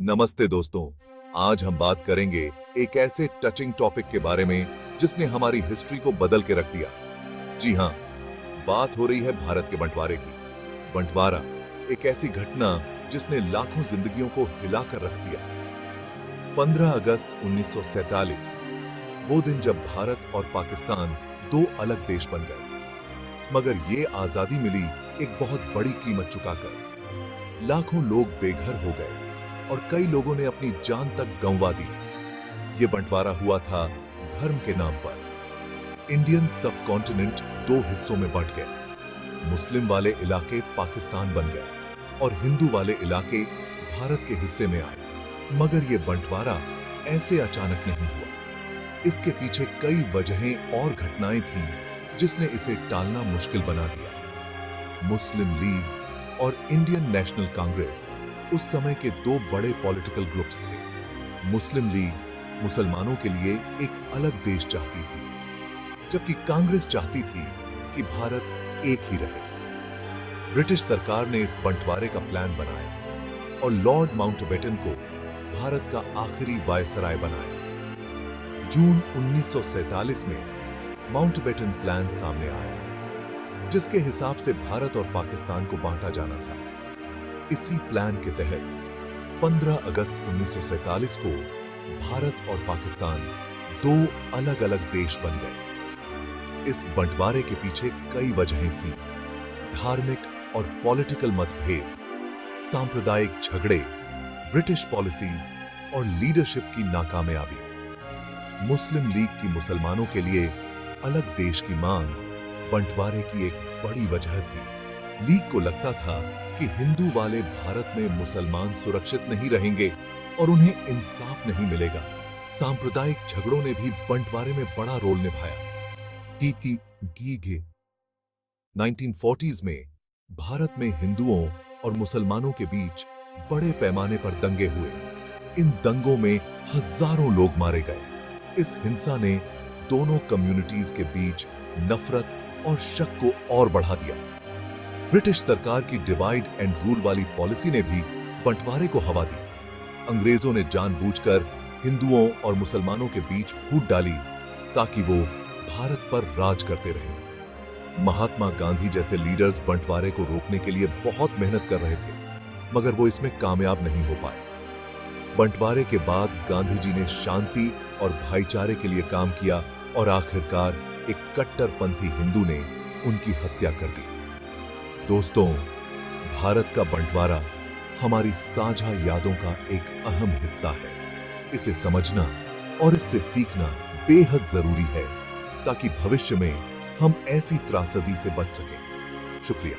नमस्ते दोस्तों, आज हम बात करेंगे एक ऐसे टचिंग टॉपिक के बारे में जिसने हमारी हिस्ट्री को बदल के रख दिया। जी हां, बात हो रही है भारत के बंटवारे की। बंटवारा एक ऐसी घटना जिसने लाखों जिंदगियों को हिलाकर रख दिया। 15 अगस्त 1947 वो दिन जब भारत और पाकिस्तान दो अलग देश बन गए, मगर ये आजादी मिली एक बहुत बड़ी कीमत चुकाकर। लाखों लोग बेघर हो गए और कई लोगों ने अपनी जान तक गंवा दी। ये बंटवारा हुआ था धर्म के नाम पर। इंडियन सब कॉन्टिनेंट दो हिस्सों में बंट गए। मुस्लिम वाले इलाके पाकिस्तान बन गए और हिंदू वाले इलाके भारत के हिस्से में आए। मगर ये बंटवारा ऐसे अचानक नहीं हुआ। इसके पीछे कई वजहें और घटनाएं थीं जिसने इसे टालना मुश्किल बना दिया। मुस्लिम लीग और इंडियन नेशनल कांग्रेस उस समय के दो बड़े पॉलिटिकल ग्रुप्स थे। मुस्लिम लीग मुसलमानों के लिए एक अलग देश चाहती थी, जबकि कांग्रेस चाहती थी कि भारत एक ही रहे। ब्रिटिश सरकार ने इस बंटवारे का प्लान बनाया और लॉर्ड माउंटबेटन को भारत का आखिरी वायसराय बनाया। जून 1947 में माउंटबेटन प्लान सामने आया, जिसके हिसाब से भारत और पाकिस्तान को बांटा जाना था। इसी प्लान के तहत 15 अगस्त 1947 को भारत और पाकिस्तान दो अलग अलग देश बन गए। इस बंटवारे के पीछे कई वजहें थीं। धार्मिक और पॉलिटिकल मतभेद, सांप्रदायिक झगड़े, ब्रिटिश पॉलिसीज और लीडरशिप की नाकामयाबी। मुस्लिम लीग की मुसलमानों के लिए अलग देश की मांग बंटवारे की एक बड़ी वजह थी। लीग को लगता था कि हिंदू वाले भारत में मुसलमान सुरक्षित नहीं रहेंगे और उन्हें इंसाफ नहीं मिलेगा। सांप्रदायिक झगड़ों ने भी बंटवारे में बड़ा रोल निभाया। टीटी गीगे 1940s में भारत में हिंदुओं और मुसलमानों के बीच बड़े पैमाने पर दंगे हुए। इन दंगों में हजारों लोग मारे गए। इस हिंसा ने दोनों कम्युनिटीज के बीच नफरत और शक को और बढ़ा दिया। ब्रिटिश सरकार की डिवाइड एंड रूल वाली पॉलिसी ने भी बंटवारे को हवा दी। अंग्रेजों ने जानबूझकर हिंदुओं और मुसलमानों के बीच फूट डाली ताकि वो भारत पर राज करते रहें। महात्मा गांधी जैसे लीडर्स बंटवारे को रोकने के लिए बहुत मेहनत कर रहे थे, मगर वो इसमें कामयाब नहीं हो पाए। बंटवारे के बाद गांधी जी ने शांति और भाईचारे के लिए काम किया और आखिरकार एक कट्टरपंथी हिंदू ने उनकी हत्या कर दी। दोस्तों, भारत का बंटवारा हमारी साझा यादों का एक अहम हिस्सा है। इसे समझना और इससे सीखना बेहद जरूरी है ताकि भविष्य में हम ऐसी त्रासदी से बच सकें। शुक्रिया।